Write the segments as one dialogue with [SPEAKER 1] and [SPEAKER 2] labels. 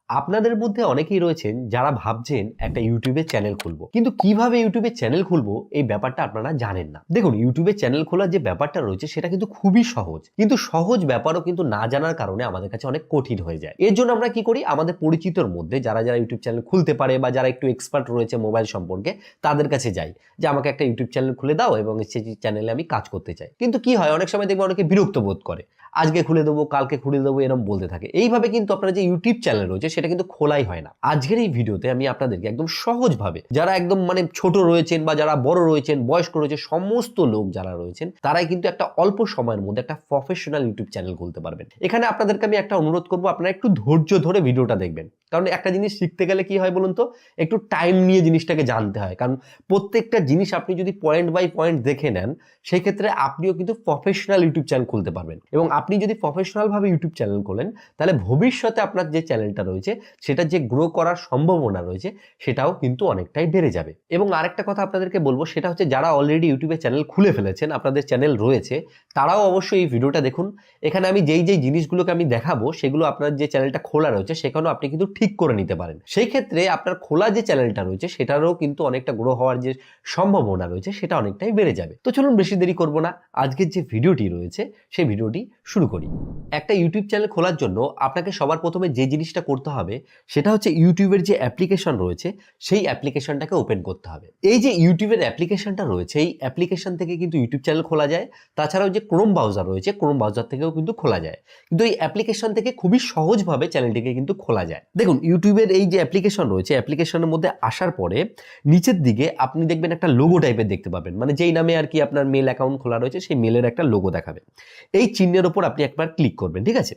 [SPEAKER 1] আপনাদের মধ্যে অনেকেই রয়েছেন যারা ভাবছেন একটা ইউটিউবে চ্যানেল খুলবো, কিন্তু কিভাবে ইউটিউবে চ্যানেল খুলবো এই ব্যাপারটা আপনারা জানেন না। দেখুন, ইউটিউবে চ্যানেল খোলার যে ব্যাপারটা রয়েছে সেটা কিন্তু খুবই সহজ, কিন্তু সহজ ব্যাপারও কিন্তু না জানার কারণে আমাদের কাছে অনেক কঠিন হয়ে যায়। এর জন্য আমরা কি করি, আমাদের পরিচিতর মধ্যে যারা যারা ইউটিউব চ্যানেল খুলতে পারে বা যারা একটু এক্সপার্ট রয়েছে মোবাইল সম্পর্কে, তাদের কাছে যাই যে আমাকে একটা ইউটিউব চ্যানেল খুলে দাও এবং সেই চ্যানেলে আমি কাজ করতে চাই। কিন্তু কি হয়, অনেক সময় দেখবো অনেকে বিরক্ত বোধ করে, আজকে খুলে দেবো কালকে খুলে দেবো এরকম বলতে থাকে। এইভাবে কিন্তু আপনার যে ইউটিউব চ্যানেল রয়েছে সেটা কিন্তু খোলাই হয় না। আজকের এই ভিডিওতে আমি আপনাদেরকে একদম সহজভাবে, যারা একদম ছোট রয়েছেন বা যারা বড় রয়েছেন, বয়স্ক রয়েছে, সমস্ত লোক যারা রয়েছেন তারাই কিন্তু একটা অল্প সময়ের মধ্যে একটা প্রফেশনাল ইউটিউব চ্যানেল খুলতে পারবেন। এখানে আপনাদেরকে আমি একটা অনুরোধ করবো, আপনারা একটু ধৈর্য ধরে ভিডিওটা দেখবেন। কারণ একটা জিনিস শিখতে গেলে কি হয় বলুন তো, একটু টাইম নিয়ে জিনিসটাকে জানতে হয়। কারণ প্রত্যেকটা জিনিস আপনি যদি পয়েন্ট বাই পয়েন্ট দেখে নেন, সেই ক্ষেত্রে আপনিও কিন্তু প্রফেশনাল ইউটিউব চ্যানেল খুলতে পারবেন। এবং আপনি যদি প্রফেশনাল ভাবে ইউটিউব চ্যানেল খোলেন, তাহলে ভবিষ্যতে আপনার যে চ্যানেলটা রয়েছে সেটা যে গ্রো করার সম্ভাবনা রয়েছে সেটাও কিন্তু অনেকটাই বেড়ে যাবে। এবং আরেকটা কথা আপনাদেরকে বলবো, সেটা হচ্ছে যারা অলরেডি ইউটিউবে চ্যানেল খুলে ফেলেছেন, আপনাদের চ্যানেল রয়েছে, তারাও অবশ্যই এই ভিডিওটা দেখুন। এখানে আমি যেই যেই জিনিসগুলোকে আমি দেখাবো সেগুলো আপনার যে চ্যানেলটা খোলা রয়েছে সেখানেও আপনি কিন্তু ঠিক করে নিতে পারেন। সেই ক্ষেত্রে আপনার খোলা যে চ্যানেলটা রয়েছে সেটারও কিন্তু অনেকটা গ্রো হওয়ার যে সম্ভাবনা রয়েছে সেটা অনেকটাই বেড়ে যাবে। তো চলুন বেশি দেরি করবো না, আজকের যে ভিডিওটি রয়েছে সেই ভিডিওটি শুরু করি। একটা ইউটিউব চ্যানেল খোলার জন্য আপনাকে সবার প্রথমে যে জিনিসটা করতে হবে সেটা হচ্ছে ইউটিউবের যে অ্যাপ্লিকেশন রয়েছে সেই অ্যাপ্লিকেশনটাকে ওপেন করতে হবে। এই যে ইউটিউবের অ্যাপ্লিকেশনটা রয়েছে, এই অ্যাপ্লিকেশন থেকে কিন্তু ইউটিউব চ্যানেল খোলা যায়। তাছাড়াও যে ক্রোম ব্রাউজার রয়েছে, ক্রোম ব্রাউজার থেকেও কিন্তু খোলা যায়। কিন্তু এই অ্যাপ্লিকেশন থেকে খুবই সহজভাবে চ্যানেলটিকে কিন্তু খোলা যায়। দেখুন, ইউটিউবের এই যে অ্যাপ্লিকেশন রয়েছে, অ্যাপ্লিকেশনের মধ্যে আসার পরে নিচের দিকে আপনি দেখবেন একটা লোগো টাইপের দেখতে পাবেন, যেই নামে আর কি আপনার মেল অ্যাকাউন্ট খোলা রয়েছে সেই মেলের একটা লোগো দেখাবে। এই চিহ্নের ওপর আপনি একবার ক্লিক করবেন, ঠিক আছে?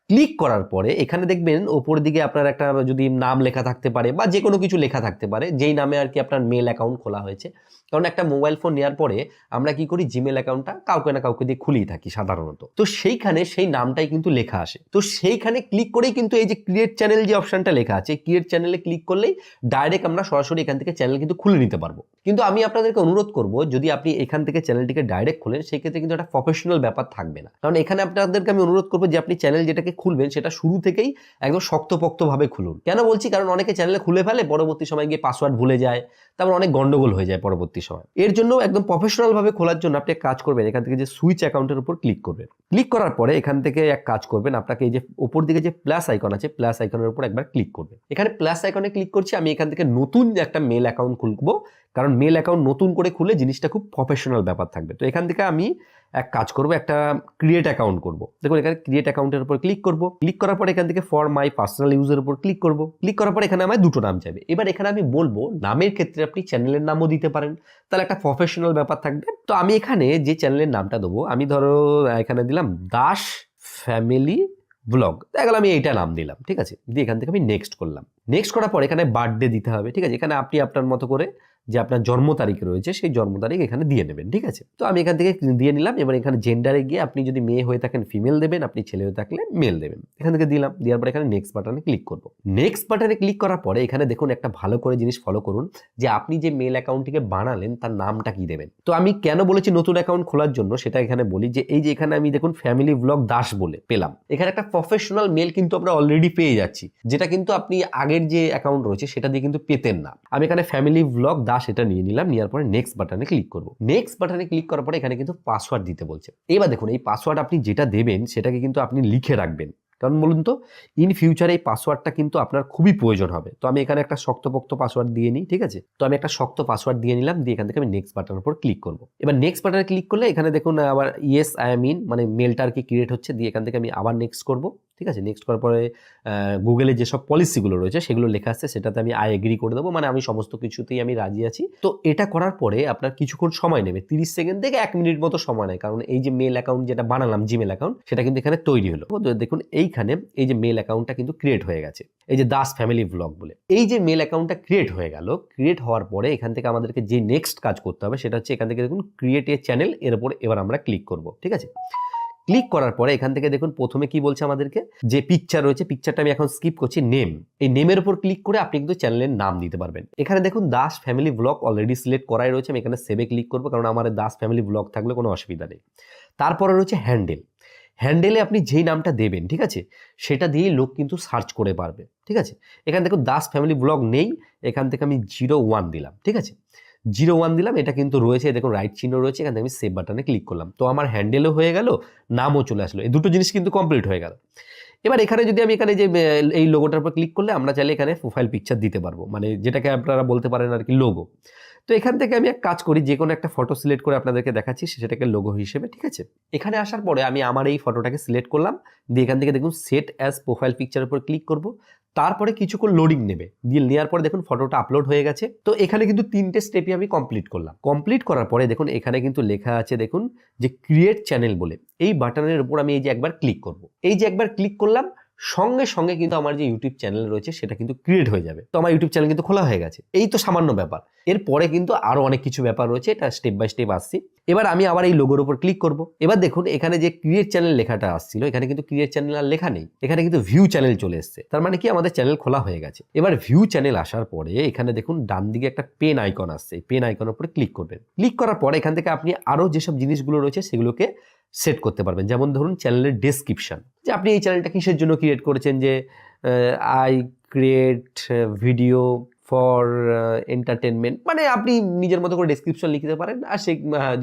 [SPEAKER 1] ক্লিক করার পরে এখানে দেখবেন ওপরের দিকে আপনার একটা যদি নাম লেখা থাকতে পারে বা যে কোনো কিছু লেখা থাকতে পারে, যেই নামে আর কি আপনার মেল অ্যাকাউন্ট খোলা হয়েছে। কারণ একটা মোবাইল ফোন নেওয়ার পরে আমরা কি করি, জিমেল অ্যাকাউন্টটা কাউকে না কাউকে দিয়ে খুলেই থাকি সাধারণত। তো সেইখানে সেই নামটাই কিন্তু লেখা আসে। তো সেইখানে ক্লিক করেই কিন্তু এই যে ক্রিয়েট চ্যানেল যে অপশনটা লেখা আছে, ক্রিয়েট চ্যানেলে ক্লিক করলেই ডাইরেক্ট আমরা সরাসরি এখান থেকে চ্যানেল কিন্তু খুলে নিতে পারবো। কিন্তু আমি আপনাদেরকে অনুরোধ করব, যদি আপনি এখান থেকে চ্যানেলটিকে ডাইরেক্ট খুলেন সেই ক্ষেত্রে কিন্তু একটা প্রফেশনাল ব্যাপার থাকবে না। কারণ এখানে আপনাদেরকে আমি অনুরোধ করবো যে আপনি চ্যানেল যেটাকে খুলবেন সেটা শুরু থেকেই একদম শক্তপোক্তভাবে খুলুন। কেন বলছি, কারণ অনেকে চ্যানেলে খুলে ফেলে, পরবর্তী সময় গিয়ে পাসওয়ার্ড ভুলে যায়, তারপর অনেক গন্ডগোল হয়ে যায় পরবর্তী সময়। এর জন্য একদম প্রফেশনাল ভাবে খোলার জন্য আপনি এক কাজ করবেন, এখান থেকে যে সুইচ অ্যাকাউন্টের উপর ক্লিক করবেন। ক্লিক করার পরে এখান থেকে এক কাজ করবেন, আপনাকে এই যে উপর দিকে যে প্লাস আইকন আছে, প্লাস আইকনের উপর একবার ক্লিক করবেন। এখানে প্লাস আইকনে ক্লিক করছি, আমি এখান থেকে নতুন একটা মেল অ্যাকাউন্ট খুলবো, কারণ মেল অ্যাকাউন্ট নতুন করে খুলে জিনিসটা খুব প্রফেশনাল ব্যাপার থাকবে। তো এখান থেকে আমি এক কাজ করব, একটা ক্রিয়েট অ্যাকাউন্ট করব। দেখুন, এখানে ক্রিয়েট অ্যাকাউন্টের উপর ক্লিক করব। ক্লিক করার পর এখান থেকে ফর মাই পার্সোনাল ইউজের উপর ক্লিক করব। ক্লিক করার পর এখানে আমার দুটো নাম চাইবে। এবার এখানে আমি বলবো, নামের ক্ষেত্রে আপনি চ্যানেলের নামও দিতে পারেন, তাহলে একটা প্রফেশনাল ব্যাপার থাকবে। তো আমি এখানে যে চ্যানেলের নামটা দেবো, আমি ধরো এখানে দিলাম দাস ফ্যামিলি ব্লগ, দেখা গেল আমি এইটা নাম দিলাম, ঠিক আছে? দিয়ে এখান থেকে আমি নেক্সট করলাম। নেক্সট করার পর এখানে বার্থডে দিতে হবে, ঠিক আছে? এখানে আপনি আপনার মতো করে যে আপনার জন্ম তারিখ রয়েছে সেই জন্ম তারিখ এখানে দিয়ে নেবেন, ঠিক আছে? তো আমি এখান থেকে দিয়ে নিলাম। এবার এখানে জেন্ডারে গিয়ে আপনি যদি মেয়ে হয়ে থাকেন ফিমেল দেবেন, আপনি ছেলে হয়ে থাকলে মেল দেবেন। এখান থেকে দিলাম, দেওয়ার পর এখানে নেক্সট বাটনে ক্লিক করব। নেক্সট বাটনে ক্লিক করার পরে এখানে দেখুন একটা ভালো করে জিনিস ফলো করুন, যে আপনি যে মেল অ্যাকাউন্টটিকে বানালেন তার নামটা কি দেবেন। তো আমি কেন বলেছি নতুন অ্যাকাউন্ট খোলার জন্য সেটা এখানে বলি, যে এই যে এখানে আমি দেখুন ফ্যামিলি ব্লগ দাস বলে পেলাম, এখানে একটা প্রফেশনাল মেল কিন্তু আমরা অলরেডি পেয়ে যাচ্ছি, যেটা কিন্তু আপনি আগের যে অ্যাকাউন্ট রয়েছে সেটা দিয়ে কিন্তু পেতেন না। আমি এখানে ফ্যামিলি ব্লগ দাস এটা নিয়ে নিলাম, নেওয়ার পরে নেক্সট বাটনে ক্লিক করব। নেক্সট বাটনে ক্লিক করার পরে এখানে কিন্তু পাসওয়ার্ড দিতে বলছে। এবার দেখুন, এই পাসওয়ার্ড আপনি যেটা দেবেন সেটাকে কিন্তু আপনি লিখে রাখবেন, কারণ বলুন তো ইন ফিউচারে এই পাসওয়ার্ডটা কিন্তু আপনার খুবই প্রয়োজন হবে। তো আমি এখানে একটা শক্তপোক্ত পাসওয়ার্ড দিয়ে নিই, ঠিক আছে? তো আমি একটা শক্ত পাসওয়ার্ড দিয়ে নিলাম, দিয়ে এখান থেকে আমি নেক্সট বাটনের উপর ক্লিক করব। এবার নেক্সট বাটনে ক্লিক করলে এখানে দেখুন আবার ইয়েস আই এম ইন, মেলটা আর কি ক্রিয়েট হচ্ছে। দিয়ে এখান থেকে আমি আবার নেক্সট করব, ঠিক আছে? নেক্সট করার পরে গুগলে যেসব পলিসিগুলো রয়েছে সেগুলো লেখা আছে, সেটাতে আমি আই এগ্রি করে দেবো, আমি সমস্ত কিছুতেই আমি রাজি আছি। তো এটা করার পরে আপনার কিছুক্ষণ সময় নেবে, 30 সেকেন্ড থেকে 1 মিনিট মতো সময় নেয়, কারণ এই যে মেল অ্যাকাউন্ট যেটা বানালাম জিমেল অ্যাকাউন্ট সেটা কিন্তু এখানে তৈরি হলো। তো দেখুন এইখানে এই যে মেল অ্যাকাউন্টটা কিন্তু ক্রিয়েট হয়ে গেছে, এই যে দাস ফ্যামিলি ব্লগ বলে এই যে মেল অ্যাকাউন্টটা ক্রিয়েট হয়ে গেল। ক্রিয়েট হওয়ার পরে এখান থেকে আমাদেরকে যে নেক্সট কাজ করতে হবে সেটা হচ্ছে এখান থেকে দেখুন ক্রিয়েট এ চ্যানেল, এর উপর এবার আমরা ক্লিক করব, ঠিক আছে? ক্লিক করার পরে এখান থেকে দেখুন প্রথমে কি বলছে আমাদেরকে, যে পিকচার রয়েছে, পিকচারটা আমি এখন স্কিপ করছি, নেম, এই নেমের উপর ক্লিক করে আপনি কিন্তু চ্যানেলের নাম দিতে পারবেন। এখানে দেখুন Das family blog already select করাই রয়েছে, আমি এখানে সেভে ক্লিক করবো, কারণ আমার দাস ফ্যামিলি ব্লগ থাকলে কোনো অসুবিধা নেই। তারপরে রয়েছে হ্যান্ডেল। হ্যান্ডেলে আপনি যেই নামটা দেবেন, ঠিক আছে, সেটা দিয়েই লোক কিন্তু সার্চ করে পারবে, ঠিক আছে। এখান থেকে দাস ফ্যামিলি ব্লগ নেই, এখান থেকে আমি 01 দিলাম, ঠিক আছে, 01 দিলাম, এটা কিন্তু রয়েছে, দেখুন রাইট চিহ্ন রয়েছে, এখান থেকে আমি সেভ বাটনে ক্লিক করলাম, তো আমার হ্যান্ডেলও হয়ে গেল, নামও চলে আসলো, এই দুটো জিনিস কিন্তু কমপ্লিট হয়ে গেল। এবার এখানে যদি আমি এখানে যে এই লোগোটার উপর ক্লিক করলে আমরা চাইলে এখানে প্রোফাইল পিকচার দিতে পারবো, মানে যেটাকে আপনারা বলতে পারেন আর কি লোগো। তো এখান থেকে আমি এক কাজ করি, যে কোনো একটা ফটো সিলেক্ট করে আপনাদেরকে দেখাচ্ছি, সেটাকে লোগো হিসেবে, ঠিক আছে। এখানে আসার পরে আমি আমার এই ফটোটাকে সিলেক্ট করলাম, দিয়ে এখান থেকে দেখুন সেট অ্যাজ প্রোফাইল পিকচারের উপর ক্লিক করব, তারপরে কিছুক্ষণ লোডিং নেবে, দিয়ে নেওয়ার পরে দেখুন ফটোটা আপলোড হয়ে গেছে। তো এখানে কিন্তু 3টে স্টেপই আমি কমপ্লিট করলাম। কমপ্লিট করার পরে দেখুন এখানে কিন্তু লেখা আছে, দেখুন যে ক্রিয়েট চ্যানেল বলে, এই বাটনের উপর আমি এই যে একবার ক্লিক করব, এই যে একবার ক্লিক করলাম, সঙ্গে সঙ্গে কিন্তু আমার যে ইউটিউব চ্যানেল রয়েছে সেটা কিন্তু ক্রিয়েট হয়ে যাবে। তো আমার ইউটিউব চ্যানেল কিন্তু খোলা হয়ে গেছে। এই তো সামান্য ব্যাপার, এরপরে কিন্তু আরো অনেক কিছু ব্যাপার রয়েছে, এটা স্টেপ বাই স্টেপ আসছি। এবার আমি আবার এই লোগোর উপর ক্লিক করব। এবার দেখুন এখানে যে ক্রিয়েট চ্যানেল লেখাটা আসছিল, এখানে কিন্তু ক্রিয়েট চ্যানেল আর লেখা নেই, এখানে কিন্তু ভিউ চ্যানেল চলে এসেছে, তার মানে কি আমাদের চ্যানেল খোলা হয়ে গেছে। এবার ভিউ চ্যানেল আসার পরে এখানে দেখুন ডান দিকে একটা পেন আইকন আসছে, এই পেন আইকনের উপরে ক্লিক করবেন। ক্লিক করার পরে এখান থেকে আপনি আরো যেসব জিনিসগুলো রয়েছে সেগুলোকে সেট করতে পারবেন, যেমন ধরুন চ্যানেলের ডেসক্রিপশন, যে আপনি এই চ্যানেলটা কিসের জন্য ক্রিয়েট করেছেন, যে I create video for entertainment, মানে আপনি নিজের মতো করে ডেসক্রিপশন লিখতে পারেন। আর সে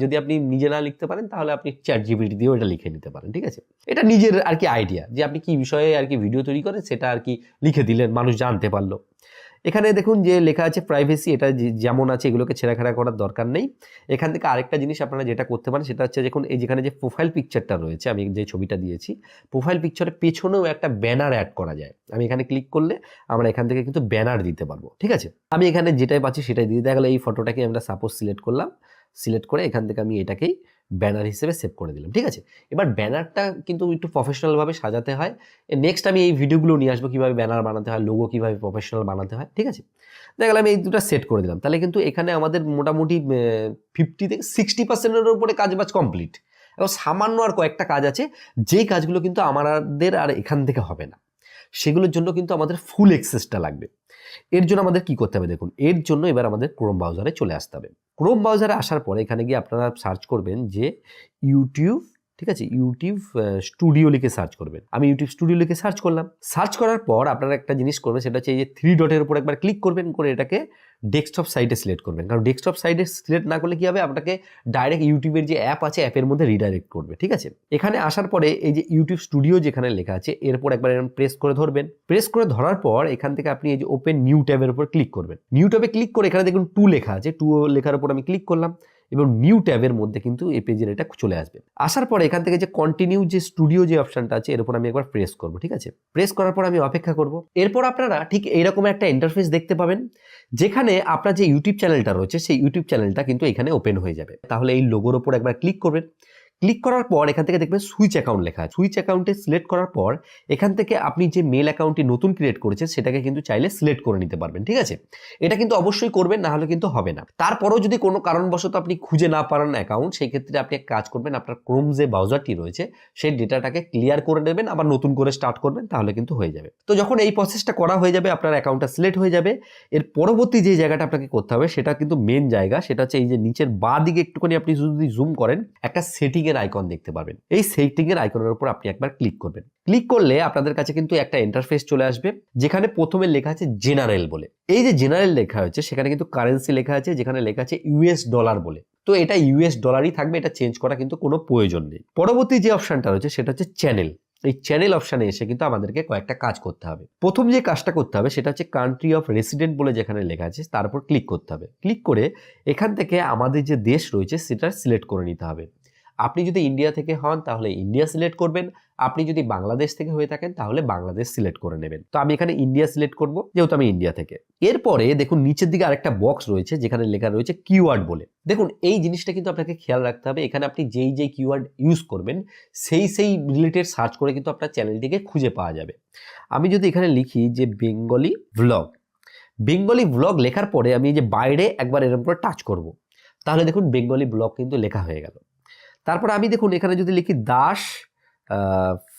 [SPEAKER 1] যদি আপনি নিজে না লিখতে পারেন তাহলে আপনি চ্যাট জিপিটি দিয়েও এটা লিখে নিতে পারেন, ঠিক আছে। এটা নিজের আর কি আইডিয়া, যে আপনি কি বিষয়ে আর কি ভিডিও তৈরি করেন সেটা আর কি লিখে দিলেন, মানুষ জানতে পারলো। এখানে দেখুন যে লেখা আছে প্রাইভেসি, এটা যেমন আছে এগুলোকে ছেঁড়াখাড়া করার দরকার নেই। এখান থেকে আরেকটা জিনিস আপনারা যেটা করতে পারেন সেটা হচ্ছে, দেখুন এই যেখানে যে প্রোফাইল পিকচারটা রয়েছে, আমি যে ছবিটা দিয়েছি, প্রোফাইল পিকচারের পেছনেও একটা ব্যানার অ্যাড করা যায়। আমি এখানে ক্লিক করলে আমরা এখান থেকে কিন্তু ব্যানার দিতে পারবো, ঠিক আছে। আমি এখানে যেটাই পাচ্ছি সেটাই দিয়ে, দেখা গেলো এই ফটোটাকে আমরা সাপোজ সিলেক্ট করলাম, সিলেক্ট করে এখান থেকে আমি এটাকেই ব্যানার হিসেবে সেভ করে দিলাম, ঠিক আছে। এবার ব্যানারটা কিন্তু একটু প্রফেশনালভাবে সাজাতে হয়। নেক্সট আমি এই ভিডিওগুলো নিয়ে আসবো কীভাবে ব্যানার বানাতে হয়, লোগো কীভাবে প্রফেশনাল বানাতে হয়, ঠিক আছে। দেখা গেল আমি এই দুটো সেট করে দিলাম, তাহলে কিন্তু এখানে আমাদের মোটামুটি 50 থেকে 60%-এর উপরে কাজবাজ কমপ্লিট। এবং সামান্য আর কয়েকটা কাজ আছে, যেই কাজগুলো কিন্তু আমাদের আর এখান থেকে হবে না, সেগুলোর জন্য কিন্তু আমাদের ফুল অ্যাক্সেসটা লাগবে। এর জন্য আমাদের কি করতে হবে দেখুন, এর জন্য এবার আমাদের ক্রোম ব্রাউজারে চলে আসতে হবে। ক্রোম ব্রাউজারে আসার পরে এখানে গিয়ে আপনারা সার্চ করবেন যে ইউটিউব, ঠিক আছে, ইউটিউব স্টুডিও লিখে সার্চ করবেন। আমি ইউটিউব স্টুডিও লিখে সার্চ করলাম। সার্চ করার পর আপনারা একটা জিনিস করবেন, সেটা হচ্ছে এই যে 3 ডটের উপর একবার ক্লিক করবেন, করে এটাকে ডেস্কটপ সাইটে সিলেক্ট করবেন। কারণ ডেস্কটপ সাইটে সিলেক্ট না করলে কি হবে, আপনাকে ডাইরেক্ট ইউটিউবের যে অ্যাপ আছে অ্যাপের মধ্যে রিডাইরেক্ট করবে, ঠিক আছে। এখানে আসার পরে এই যে ইউটিউব স্টুডিও যেখানে লেখা আছে এরপর একবার এরকম প্রেস করে ধরবেন। প্রেস করে ধরার পর এখান থেকে আপনি এই যে ওপেন নিউ ট্যাবের উপর ক্লিক করবেন। নিউ ট্যাবে ক্লিক করে এখানে দেখুন 2 লেখা আছে, 2 লেখার উপর আমি ক্লিক করলাম এবং নিউ ট্যাবের মধ্যে কিন্তু এই পেজের এটা চলে আসবে। আসার পরে এখান থেকে যে কন্টিনিউ যে স্টুডিও যে অপশনটা আছে এর উপর আমি একবার প্রেস করব, ঠিক আছে। প্রেস করার পর আমি অপেক্ষা করব। এরপর আপনারা ঠিক এইরকম একটা ইন্টারফেস দেখতে পাবেন, যেখানে আপনার যে ইউটিউব চ্যানেলটা রয়েছে সেই ইউটিউব চ্যানেলটা কিন্তু এখানে ওপেন হয়ে যাবে। তাহলে এই লোগোর উপর একবার ক্লিক করবেন। ক্লিক করার পর এখান থেকে দেখবেন সুইচ অ্যাকাউন্ট লেখা আছে। সুইচ অ্যাকাউন্টে সিলেক্ট করার পর এখান থেকে আপনি যে মেল অ্যাকাউন্টটি নতুন ক্রিয়েট করেছেন সেটাকে কিন্তু চাইলে সিলেক্ট করে নিতে পারবেন, ঠিক আছে। এটা কিন্তু অবশ্যই করবেন, না হলে কিন্তু হবে না। তারপরেও যদি কোনো কারণবশত আপনি খুঁজে না পারেন অ্যাকাউন্ট, সেই ক্ষেত্রে আপনি এক কাজ করবেন, আপনার ক্রোম যে ব্রাউজারটি রয়েছে সেই ডেটাটাকে ক্লিয়ার করে নেবেন, আবার নতুন করে স্টার্ট করবেন, তাহলে কিন্তু হয়ে যাবে। তো যখন এই প্রসেসটা করা হয়ে যাবে, আপনার অ্যাকাউন্টটা সিলেক্ট হয়ে যাবে, এর পরবর্তী যে জায়গাটা আপনাকে করতে হবে সেটা কিন্তু মেন জায়গা, সেটা হচ্ছে এই যে নিচের বাঁ দিকে একটুখানি আপনি যদি জুম করেন একটা সেটিং এর আইকন দেখতে পাবেন। এই সেটিং এর আইকনের উপর আপনি একবার ক্লিক করবেন। ক্লিক করলে আপনাদের কাছে কিন্তু একটা ইন্টারফেস চলে আসবে, যেখানে প্রথমে লেখা আছে জেনারেল বলে। এই যে জেনারেল লেখা হচ্ছে সেখানে কিন্তু কারেন্সি লেখা আছে, যেখানে লেখা আছে ইউএস ডলার বলে। তো এটা ইউএস ডলারই থাকবে, এটা চেঞ্জ করা কিন্তু কোনো প্রয়োজন নেই। পরবর্তী যে অপশনটা রয়েছে সেটা হচ্ছে চ্যানেল। এই চ্যানেল অপশানে এসে কিন্তু আমাদেরকে কয়েকটা কাজ করতে হবে। প্রথম যে কাজটা করতে হবে সেটা হচ্ছে কান্ট্রি অফ রেসিডেন্ট বলে যেখানে লেখা আছে তার উপর ক্লিক করতে হবে। ক্লিক করে এখান থেকে আমাদের যে দেশ রয়েছে সেটা সিলেক্ট করে নিতে হবে। আপনি যদি ইন্ডিয়া থেকে হন তাহলে ইন্ডিয়া সিলেক্ট করবেন, আপনি যদি বাংলাদেশ থেকে হয়ে থাকেন তাহলে বাংলাদেশ সিলেক্ট করে নেবেন। তো আমি এখানে ইন্ডিয়া সিলেক্ট করব, যেহেতু আমি ইন্ডিয়া থেকে। এরপরে দেখুন নিচের দিকে আরেকটা বক্স রয়েছে যেখানে লেখা রয়েছে কিওয়ার্ড বলে। দেখুন এই জিনিসটা কিন্তু আপনাকে খেয়াল রাখতে হবে, এখানে আপনি যেই কিওয়ার্ড ইউজ করবেন সেই রিলেটেড সার্চ করে কিন্তু আপনার চ্যানেলটিকে খুঁজে পাওয়া যাবে। আমি যদি এখানে লিখি যে বেঙ্গলি ভ্লগ, বেঙ্গলি ভ্লগ লেখার পরে আমি যে বাইরে একবার এর উপর টাচ করব, তাহলে দেখুন বেঙ্গলি ভ্লগ কিন্তু লেখা হয়ে গেল। তারপর আমি দেখুন এখানে যদি লিখি দাস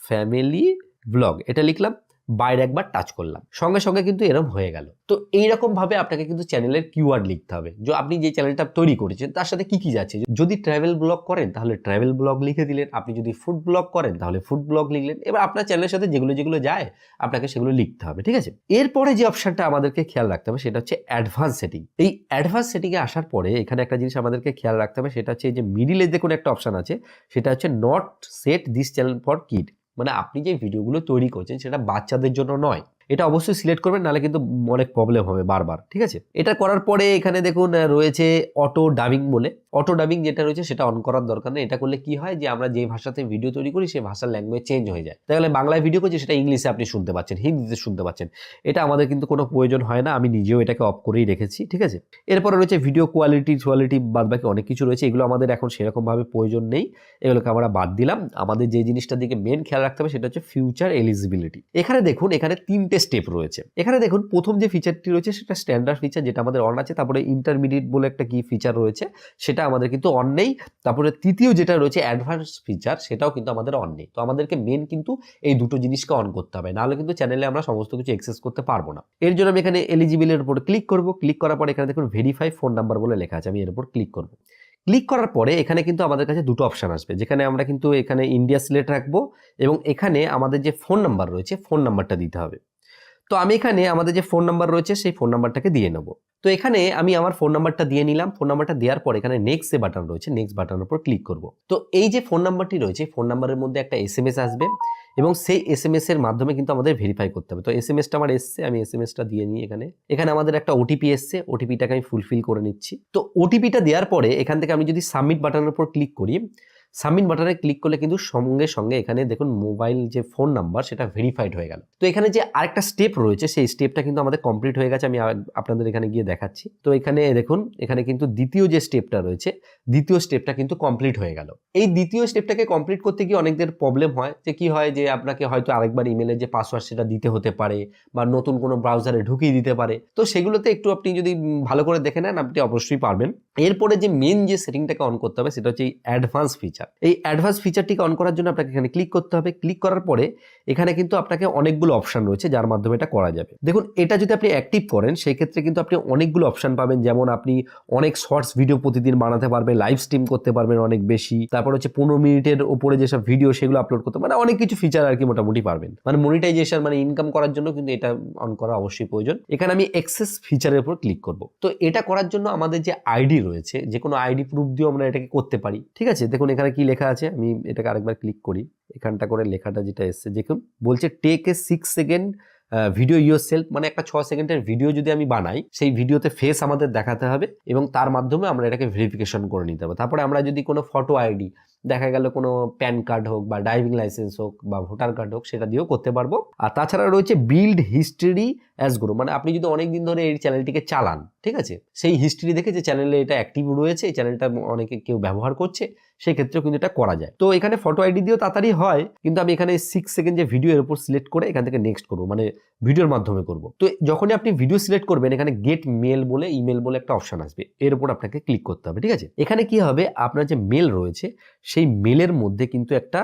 [SPEAKER 1] ফ্যামিলি ব্লগ, এটা লিখলাম, বাইরে একবার টাচ করলাম, সঙ্গে সঙ্গে কিন্তু এরকম হয়ে গেল। তো এইরকম ভাবে আপনাকে কিন্তু চ্যানেলের কিওয়ার্ড লিখতে হবে, যে আপনি যে চ্যানেলটা তৈরি করেছেন তার সাথে কি কি যাচ্ছে। যদি ট্রাভেল ব্লগ করেন তাহলে ট্রাভেল ব্লগ লিখে দিলেন, আপনি যদি ফুড ব্লগ করেন তাহলে ফুড ব্লগ লিখলেন। এবার আপনার চ্যানেলের সাথে যেগুলো যেগুলো যায় আপনাকে সেগুলো লিখতে হবে, ঠিক আছে। এরপরে যে অপশনটা আমাদেরকে খেয়াল রাখতে হবে সেটা হচ্ছে অ্যাডভান্স সেটিং। এই অ্যাডভান্স সেটিং এ আসার পরে এখানে একটা জিনিস আমাদেরকে খেয়াল রাখতে হবে, সেটা হচ্ছে যে মিডিলে দেখুন একটা অপশন আছে, সেটা হচ্ছে not set this channel for kid, মানে আপনি যে ভিডিওগুলো তৈরি করছেন সেটা বাচ্চাদের জন্য নয়। এটা অবশ্যই সিলেক্ট করবেন, নাহলে কিন্তু অনেক প্রবলেম হবে বারবার, ঠিক আছে। এটা করার পরে এখানে দেখুন রয়েছে অটো ডাবিং বলে, অটো ডাবিং যেটা রয়েছে সেটা অন করার দরকার নেই। এটা করলে কি হয় যে আমরা যে ভাষাতে ভিডিও তৈরি করি সেই ভাষার ল্যাঙ্গুয়েজ চেঞ্জ হয়ে যায়, তাহলে বাংলায় ভিডিও করছি সেটা ইংলিশে আপনি শুনতে পাচ্ছেন, হিন্দিতে শুনতে পাচ্ছেন। এটা আমাদের কিন্তু কোনো প্রয়োজন হয় না, আমি নিজেও এটাকে অফ করেই রেখেছি, ঠিক আছে। এরপরে রয়েছে ভিডিও কোয়ালিটি বাদ বাকি অনেক কিছু রয়েছে, এগুলো আমাদের এখন সেরকমভাবে প্রয়োজন নেই, এগুলোকে আমরা বাদ দিলাম। আমাদের যে জিনিসটার দিকে মেন খেয়াল রাখতে হবে সেটা হচ্ছে ফিউচার এলিজিবিলিটি। এখানে দেখুন এখানে 3টে স্টেপ রয়েছে। এখানে দেখুন প্রথম যে ফিচারটি রয়েছে সেটা স্ট্যান্ডার্ড ফিচার, যেটা আমাদের অন আছে। তারপরে ইন্টারমিডিয়েট বলে একটা কি ফিচার রয়েছে, সেটা আমাদের কিন্তু অন নেই। তারপরে তৃতীয় যেটা রয়েছে অ্যাডভান্স ফিচার, সেটাও কিন্তু আমাদের অন নেই। তো আমাদেরকে মেন কিন্তু এই দুটো জিনিসকে অন করতে হবে, নাহলে কিন্তু চ্যানেলে আমরা সমস্ত কিছু অ্যাক্সেস করতে পারবো না। এর জন্য আমি এখানে এলিজিবলের উপর ক্লিক করব। ক্লিক করার পরে এখানে দেখুন ভেরিফাই ফোন নাম্বার বলে লেখা আছে, আমি এর উপর ক্লিক করব। ক্লিক করার পরে এখানে কিন্তু আমাদের কাছে দুটো অপশন আসবে, যেখানে আমরা কিন্তু এখানে ইন্ডিয়া সিলেক্ট রাখবো এবং এখানে আমাদের যে ফোন নাম্বার রয়েছে ফোন নাম্বারটা দিতে হবে। তো আমি এখানে আমাদের যে ফোন নাম্বার রয়েছে সেই ফোন নাম্বারটাকে দিয়ে নেব। তো এখানে আমি আমার ফোন নাম্বারটা দিয়ে নিলাম। ফোন নাম্বারটা দেওয়ার পর এখানে নেক্সট যে বাটন রয়েছে নেক্সট বাটনের উপর ক্লিক করব। তো এই যে ফোন নাম্বারটি রয়েছে ফোন নাম্বারের মধ্যে একটা এসএমএস আসবে এবং সেই এসএমএস এর মাধ্যমে কিন্তু আমাদের ভেরিফাই করতে হবে। তো এসএমএসটা আমার এসছে, আমি এসএমএসটা দিয়ে নিই। এখানে আমাদের একটা ওটিপি এসছে, ওটিপিটাকে আমি ফুলফিল করে নিচ্ছি। তো ওটিপিটা দেওয়ার পরে এখান থেকে আমি যদি সাবমিট বাটনের উপর ক্লিক করি, সাবমিট বাটনে ক্লিক করলে কিন্তু সঙ্গে সঙ্গে এখানে দেখুন মোবাইল যে ফোন নাম্বার সেটা ভেরিফাইড হয়ে গেল। তো এখানে যে আরেকটা স্টেপ রয়েছে সেই স্টেপটা কিন্তু আমাদের কমপ্লিট হয়ে গেছে, আমি আপনাদের এখানে গিয়ে দেখাচ্ছি। তো এখানে দেখুন এখানে কিন্তু দ্বিতীয় যে স্টেপটা রয়েছে দ্বিতীয় স্টেপটা কিন্তু কমপ্লিট হয়ে গেল। এই দ্বিতীয় স্টেপটাকে কমপ্লিট করতে গিয়ে অনেকদের প্রবলেম হয়, যে কি হয় যে আপনাকে হয়তো আরেকবার ইমেলের যে পাসওয়ার্ড সেটা দিতে হতে পারে বা নতুন কোনো ব্রাউজারে ঢুকিয়ে দিতে পারে। তো সেগুলোতে একটু আপনি যদি ভালো করে দেখে নেন আপনি অবশ্যই পারবেন। এরপরে যে মেন যে সেটিংটাকে অন করতে হবে সেটা হচ্ছে এই অ্যাডভান্স ফিচার। এই অ্যাডভান্স ফিচারটিকে অন করার জন্য আপনাকে এখানে ক্লিক করতে হবে। ক্লিক করার পরে এখানে কিন্তু আপনাকে অনেকগুলো অপশন রয়েছে যার মাধ্যমে এটা করা যাবে। দেখুন এটা যদি আপনি অ্যাক্টিভ করেন সেই ক্ষেত্রে কিন্তু আপনি অনেকগুলো অপশন পাবেন, যেমন আপনি অনেক শর্টস ভিডিও প্রতিদিন বানাতে পারবেন, লাইভ স্ট্রিম করতে পারবেন অনেক বেশি, তারপর হচ্ছে 15 মিনিটের উপরে যেসব ভিডিও সেগুলো আপলোড করতে, মানে অনেক কিছু ফিচার আর কি মোটামুটি পারবেন। মানে মনিটাইজেশন মানে ইনকাম করার জন্য কিন্তু এটা অন করা অবশ্যই প্রয়োজন। এখানে আমি এক্সেস ফিচারের উপর ক্লিক করব। তো এটা করার জন্য আমাদের যে আইডি রয়েছে যে কোনো আইডি প্রুফ দিয়েও আমরা এটাকে করতে পারি, ঠিক আছে। দেখুন এখানে কি লেখা আছে, আমি এটাকে আরেকবার ক্লিক করি। এখানটা করে লেখাটা যেটা এসছে দেখুন বলছে take a 6 second video yourself, মানে একটা 6 সেকেন্ডের ভিডিও যদি আমি বানাই সেই ভিডিওতে ফেস আমাদের দেখাতে হবে এবং তার মাধ্যমে আমরা এটাকে ভেরিফিকেশন করে নিতে হবে। তারপরে আমরা যদি কোনো ফটো আইডি দেখা গেল কোনো প্যান কার্ড হোক বা ড্রাইভিং লাইসেন্স হোক বা ভোটার কার্ড হোক সেটা দিয়েও করতে পারবো। আর তাছাড়া রয়েছে বিল্ড হিস্ট্রি অ্যাজ গ্রো, মানে আপনি যদি অনেক দিন ধরে এই চ্যানেলটিকে চালান, ঠিক আছে, সেই হিস্ট্রি দেখে যে চ্যানেলে এটা অ্যাক্টিভ রয়েছে, এই চ্যানেলটা অনেকে কেউ ব্যবহার করছে, সেই ক্ষেত্রেও কিন্তু এটা করা যায়। তো এখানে ফটো আইডি দিয়েও তাড়াতাড়ি হয়, কিন্তু আমি এখানে 6 সেকেন্ড যে ভিডিও এর উপর সিলেক্ট করে এখান থেকে নেক্সট করবো, মানে ভিডিওর মাধ্যমে করব। তো যখনই আপনি ভিডিও সিলেক্ট করবেন এখানে গেট মেল বলে ইমেল বলে একটা অপশন আসবে, এর উপর আপনাকে ক্লিক করতে হবে, ঠিক আছে। এখানে কি হবে আপনার যে মেল রয়েছে সেই মেলের মধ্যে কিন্তু একটা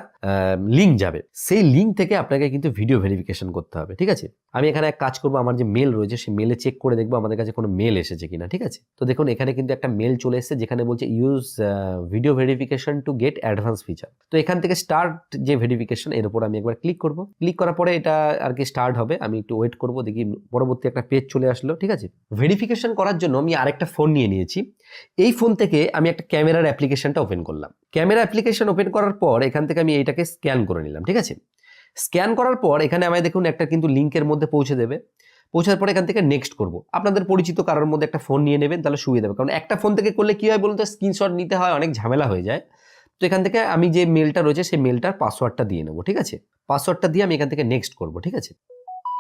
[SPEAKER 1] লিঙ্ক যাবে, সেই লিঙ্ক থেকে আপনাকে কিন্তু ভিডিও ভেরিফিকেশন করতে হবে, ঠিক আছে। আমি এখানে এক কাজ করবো, আমার যে মেল রয়েছে সেই মেলে চেক করে দেখবো আমাদের কাছে কোনো মেল এসেছে কিনা, ঠিক আছে। তো দেখুন এখানে কিন্তু একটা মেল চলে এসেছে যেখানে বলছে use video verification to get advance feature. তো এখান থেকে স্টার্ট যে ভেরিফিকেশন এর উপর আমি একবার ক্লিক করব। ক্লিক করার পরে এটা আর কি স্টার্ট হবে, আমি একটু ওয়েট করবো, দেখি পরবর্তী একটা পেজ চলে আসলো, ঠিক আছে। ভেরিফিকেশন করার জন্য আমি আরেকটা ফোন নিয়ে নিয়েছি। এই ফোন থেকে আমি একটা ক্যামেরার অ্যাপ্লিকেশনটা ওপেন করলাম। ক্যামেরা অ্যাপ্লিকেশন ওপেন করার পর এখান থেকে আমি এইটাকে স্ক্যান করে নিলাম, ঠিক আছে। স্ক্যান করার পর এখানে আমায় দেখুন একটা কিন্তু লিঙ্কের মধ্যে পৌঁছে দেবে। পৌঁছার পরে এখান থেকে নেক্সট করব। আপনাদের পরিচিত কারোর মধ্যে একটা ফোন নিয়ে নেবেন, তাহলে সুবিধা হবে, কারণ একটা ফোন থেকে করলে কি হয় বলুন তো, স্ক্রিনশট নিতে হয়, অনেক ঝামেলা হয়ে যায়। তো এখান থেকে আমি যে মেলটা রয়েছে সেই মেলটার পাসওয়ার্ডটা দিয়ে নেবো, ঠিক আছে। পাসওয়ার্ডটা দিয়ে আমি এখান থেকে নেক্সট করব, ঠিক আছে।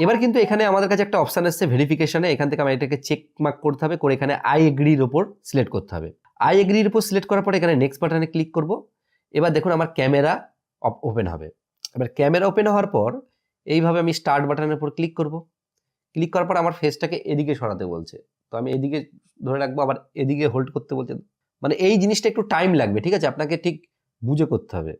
[SPEAKER 1] এবার কিন্তু এখানে আমাদের কাছে একটা অপশন আসছে ভেরিফিকেশনে, এখান থেকে আমি এটাকে চেক মার্ক করতে হবে, করে এখানে আই এগ্রির ওপর সিলেক্ট করতে হবে। আই এগ্রির উপর সিলেক্ট করার পর এখানে নেক্সট বাটনে ক্লিক করব। এবার দেখুন আমার ক্যামেরা ওপেন হবে। এবার ক্যামেরা ওপেন হওয়ার পর এইভাবে আমি স্টার্ট বাটনের উপর ক্লিক করব। ক্লিক করার পর আমার ফেসটাকে এদিকে সরাতে বলছে, তো আমি এদিকে ধরে রাখবো, আবার এদিকে হোল্ড করতে বলছে, মানে এই জিনিসটা একটু টাইম লাগবে, ঠিক আছে, আপনাকে ঠিক বুঝে করতে হবে।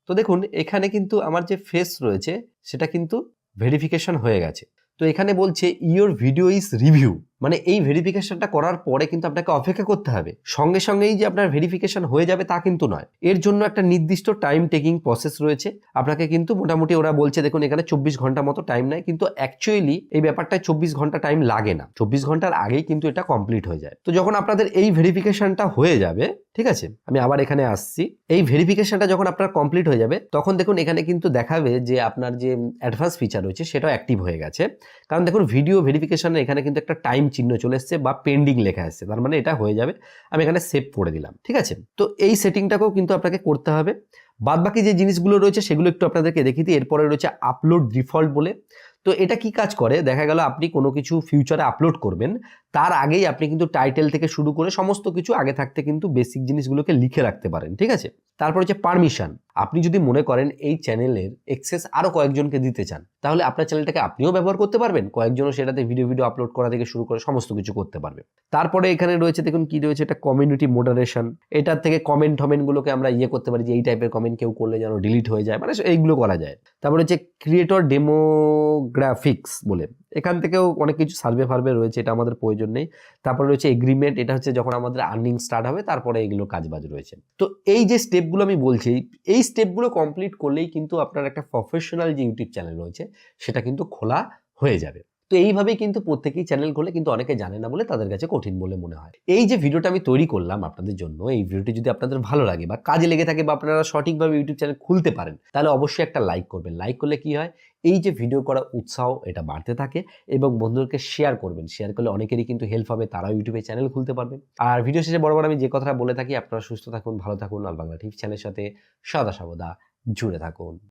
[SPEAKER 1] তো দেখুন এখানে কিন্তু আমার যে ফেস রয়েছে সেটা কিন্তু ভেরিফিকেশন হয়ে গেছে। তো এখানে বলছে ইওর ভিডিও ইজ রিভিউ, মানে এই ভেরিফিকেশনটা করার পরে কিন্তু আপনাকে অপেক্ষা করতে হবে, সঙ্গে সঙ্গেই যে আপনার ভেরিফিকেশন হয়ে যাবে তা কিন্তু নয়। এর জন্য একটা নির্দিষ্ট টাইম টেকিং প্রসেস রয়েছে। আপনাকে কিন্তু মোটামুটি ওরা বলছে দেখুন এখানে 24 ঘন্টা মতো টাইম নেয়, কিন্তু অ্যাকচুয়ালি এই ব্যাপারটায় 24 ঘন্টা টাইম লাগে না, 24 ঘন্টার আগেই কিন্তু এটা কমপ্লিট হয়ে যায়। তো যখন আপনাদের এই ভেরিফিকেশনটা হয়ে যাবে, ঠিক আছে, আমি আবার এখানে আসছি, এই ভেরিফিকেশনটা যখন আপনার কমপ্লিট হয়ে যাবে তখন দেখুন এখানে কিন্তু দেখাবে যে আপনার যে অ্যাডভান্স ফিচার রয়েছে সেটাও অ্যাক্টিভ হয়ে গেছে। কারণ দেখুন ভিডিও ভেরিফিকেশনে এখানে কিন্তু একটা টাইম চিহ্ন চলে এসছে বা পেন্ডিং লেখা আসছে, তার মানে এটা হয়ে যাবে। আমি এখানে সেভ করে দিলাম, ঠিক আছে। তো এই সেটিংটাকেও কিন্তু আপনাকে করতে হবে। বাদবাকি যে জিনিসগুলো রয়েছে সেগুলো একটু আপনাদেরকে দেখিয়ে দিই। এরপরে রয়েছে আপলোড ডিফল্ট বলে। তো এটা কি কাজ করে, দেখা গেল আপনি কোনো কিছু ফিউচারে আপলোড করবেন, তার আগেই আপনি কিন্তু টাইটেল থেকে শুরু করে সমস্ত কিছু আগে থাকতে কিন্তু বেসিক জিনিসগুলোকে লিখে রাখতে পারেন, ঠিক আছে। তারপর হচ্ছে পারমিশন। আপনি যদি মনে করেন এই চ্যানেলের অ্যাক্সেস আরো কয়েকজনকে দিতে চান, তাহলে আপনার চ্যানেলটাকে আপনিও ব্যবহার করতে পারবেন, কয়েকজনও সেটাতে ভিডিও আপলোড করা থেকে শুরু করে সমস্ত কিছু করতে পারবে। তারপরে এখানে রয়েছে দেখুন কি রয়েছে, এটা কমিউনিটি মডারেশন। এটার থেকে কমেন্টগুলোকে আমরা করতে পারি যে এই টাইপের কমেন্ট কেউ করলে যেন ডিলিট হয়ে যায়, মানে এইগুলো করা যায়। তারপরে হচ্ছে ক্রিয়েটর ডেমোগ্রাফিক্স বলে, এখান থেকেও অনেক কিছু সার্ভে রয়েছে, এটা আমাদের প্রয়োজন নেই। তারপরে রয়েছে এগ্রিমেন্ট, এটা হচ্ছে যখন আমাদের আর্নিং স্টার্ট হবে তারপরে এগুলো কাজবাজ রয়েছে। তো এই যে স্টেপগুলো আমি বলছি, এই স্টেপগুলো কমপ্লিট করলেই কিন্তু আপনার একটা প্রফেশনাল যে ইউটিউব চ্যানেল রয়েছে সেটা কিন্তু খোলা হয়ে যাবে। তো এইভাবেই কিন্তু প্রত্যেকেই চ্যানেল খোলে, কিন্তু অনেকে জানে না বলে তাদের কাছে কঠিন বলে মনে হয়। এই যে ভিডিওটা আমি তৈরি করলাম আপনাদের জন্য, এই ভিডিওটি যদি আপনাদের ভালো লাগে বা কাজে লেগে থাকে বা আপনারা সঠিকভাবে ইউটিউব চ্যানেল খুলতে পারেন, তাহলে অবশ্যই একটা লাইক করবেন। লাইক করলে কি হয়, এই যে ভিডিও করা উৎসাহ এটা বাড়তে থাকে, এবং বন্ধুদেরকে শেয়ার করবেন। শেয়ার করলে অনেকেরই কিন্তু হেল্প হবে, তারাও ইউটিউবে চ্যানেল খুলতে পারবেন। আর ভিডিও শেষে বরাবর আমি যে কথাটা বলে থাকি, আপনারা সুস্থ থাকুন, ভালো থাকুন, আর বাংলা টিভি চ্যানেলের সাথে সদা সর্বদা জুড়ে থাকুন।